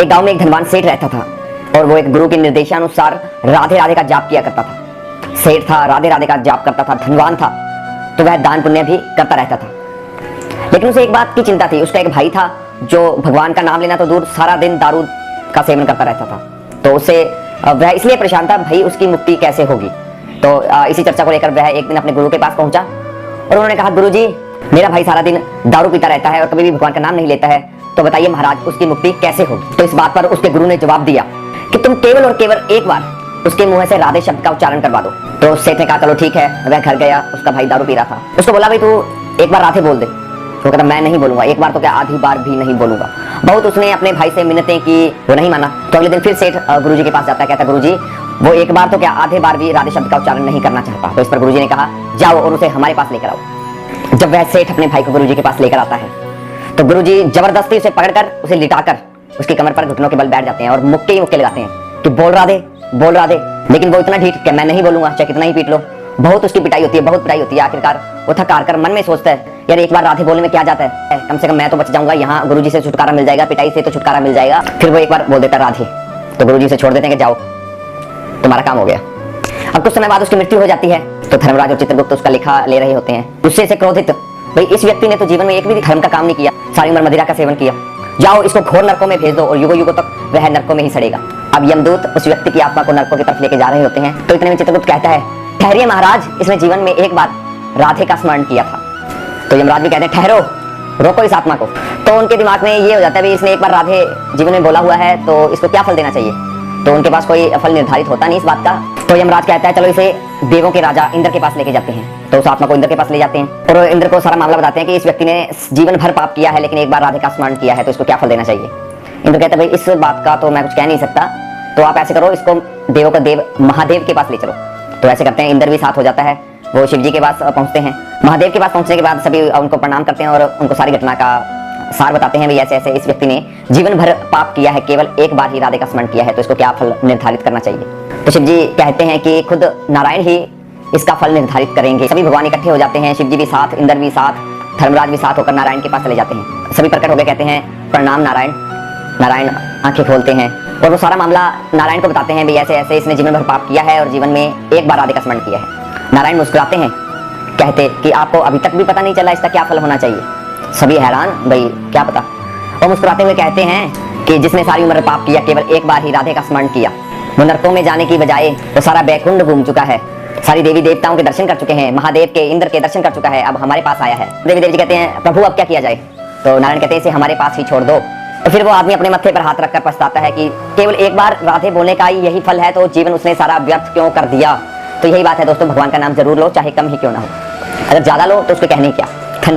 एक गांव में एक धनवान सेठ रहता था और वो एक गुरु के निर्देशानुसार राधे राधे का जाप किया करता था। सेठ था, राधे राधे का जाप करता था, धनवान था, तो वह दान पुण्य भी करता रहता था। लेकिन उसे एक बात की चिंता थी। उसका एक भाई था जो भगवान का नाम लेना तो दूर, सारा दिन दारू का सेवन करता रहता था। तो उससे वह इसलिए परेशान था, भाई उसकी मुक्ति कैसे होगी। तो इसी चर्चा को लेकर वह एक दिन अपने गुरु के पास पहुंचा और उन्होंने कहा, गुरु जी, मेरा भाई सारा दिन दारू पीता रहता है और कभी भी भगवान का नाम नहीं लेता है, तो बताइए महाराज, उसकी मुक्ति कैसे होगी। तो इस बात पर उसके गुरु ने जवाब दिया कि तुम केवल और केवल एक बार उसके मुंह से राधे शब्द का उच्चारण करवा दो। तो सेठ ने कहा, चलो ठीक है। वह घर गया, उसका भाई दारू पी रहा था। उसको बोला, भाई तू एक बार राधे बोल दे। वो कहता, मैं नहीं बोलूंगा, एक बार तो क्या आधी बार भी नहीं बोलूंगा। बहुत उसने अपने भाई से मिन्नतें की, वो नहीं माना। तो अगले दिन फिर सेठ गुरु जी के पास जाता है, कहता, गुरु जी, वो एक बार तो क्या आधे बार भी राधे शब्द का उच्चारण नहीं करना चाहता। तो इस पर गुरु जी ने कहा, जाओ और उसे हमारे पास लेकर आओ। जब वह सेठ अपने भाई को गुरु जी के पास लेकर आता है तो गुरु जी जबरदस्ती उसे पकड़कर, उसे लिटाकर उसकी कमर पर घुटनों के बल बैठ जाते हैं और मुक्के ही मुक्के लगाते हैं कि बोल राधे, बोल राधे। लेकिन वो इतना ढीठ कि मैं नहीं बोलूंगा, चाहे कितना ही पीट लो। बहुत उसकी पिटाई होती है, बहुत पिटाई होती है। आखिरकार वो थक हार कर मन में सोचता है, यार एक बार राधे बोलने में क्या जाता है, कम से कम मैं तो बच जाऊंगा, यहाँ गुरुजी से छुटकारा मिल जाएगा, पिटाई से तो छुटकारा मिल जाएगा। फिर वो एक बार बोल देता राधे, तो गुरुजी से छोड़ देते हैं कि जाओ, तुम्हारा काम हो गया। अब कुछ समय बाद उसकी मृत्यु हो जाती है। तो धर्मराज और चित्रगुप्त उसका लेखा ले रहे होते हैं, गुस्से से क्रोधित, भाई इस व्यक्ति ने तो जीवन में एक भी धर्म का काम नहीं किया, सारी उम्र मदिरा का सेवन किया, जाओ इसको घोर नरकों में भेज दो और युगों युगों तक वह नरकों में ही सड़ेगा। अब यमदूत उस व्यक्ति की आत्मा को नरकों की तरफ लेके जा रहे होते हैं। तो इतने में चित्रगुप्त कहता है, ठहरिए महाराज, इसने जीवन में एक बार राधे का स्मरण किया था। तो यमराज भी कहते हैं, ठहरो, रोको इस आत्मा को। तो उनके दिमाग में ये हो जाता है, भाई इसने एक बार राधे जीवन में बोला हुआ है, तो इसको क्या फल देना चाहिए। तो उनके पास कोई फल निर्धारित होता नहीं इस बात का। तो यमराज कहता है, चलो इसे देवों के राजा इंद्र के पास लेके जाते हैं। तो उस आत्मा को इंद्र के पास ले जाते हैं और इंद्र को सारा मामला बताते हैं कि इस व्यक्ति ने जीवन भर पाप किया है, लेकिन एक बार राधे का स्मरण किया है, तो इसको क्या फल देना चाहिए। इंद्र कहता है, भाई इस बात का तो मैं कुछ कह नहीं सकता, तो आप ऐसे करो, इसको देवों का देव महादेव के पास ले चलो। तो ऐसे करते हैं, इंद्र भी साथ हो जाता है। वो शिव जी के पास पहुंचते हैं। महादेव के पास पहुंचने के बाद सभी उनको प्रणाम करते हैं और उनको सारी घटना का सार बताते हैं, भाई ऐसे ऐसे इस व्यक्ति ने जीवन भर पाप किया है, केवल एक बार ही राधे का स्मरण किया है, तो इसको क्या फल निर्धारित करना चाहिए। तो शिव जी कहते हैं कि खुद नारायण ही इसका फल निर्धारित करेंगे। सभी भगवान इकट्ठे हो जाते हैं, शिव जी भी साथ, इंद्र भी साथ, धर्मराज भी साथ होकर नारायण के पास चले जाते हैं। सभी प्रकट होकर कहते हैं, प्रणाम नारायण। नारायण आंखें खोलते हैं और वो सारा मामला नारायण को बताते हैं, भाई ऐसे ऐसे इसने जीवन भर पाप किया है और जीवन में एक बार राधे का स्मरण किया है। नारायण मुस्कुराते हैं, कहते कि आपको अभी तक भी पता नहीं चला इसका क्या फल होना चाहिए। सभी हैरान, भाई क्या पता। वो मुस्कुराते हुए कहते हैं कि जिसने सारी उम्र पाप किया, केवल एक बार ही राधे का स्मरण किया, वो नरकों में जाने की बजाय वो सारा बैकुंठ घूम चुका है, सारी देवी देवताओं के दर्शन कर चुके हैं, महादेव के, इंद्र के दर्शन कर चुका है, अब हमारे पास आया है। देवी देव जी कहते हैं, प्रभु अब क्या किया जाए। तो नारायण कहते हैं, इसे हमारे पास ही छोड़ दो। तो फिर वो आदमी अपने मत्थे पर हाथ रखकर पछताता है कि केवल एक बार राधे बोलने का ही यही फल है, तो जीवन उसने सारा व्यर्थ क्यों कर दिया। तो यही बात है दोस्तों, भगवान का नाम जरूर लो, चाहे कम ही क्यों ना हो। अगर ज्यादा लो तो उसके कहने क्या।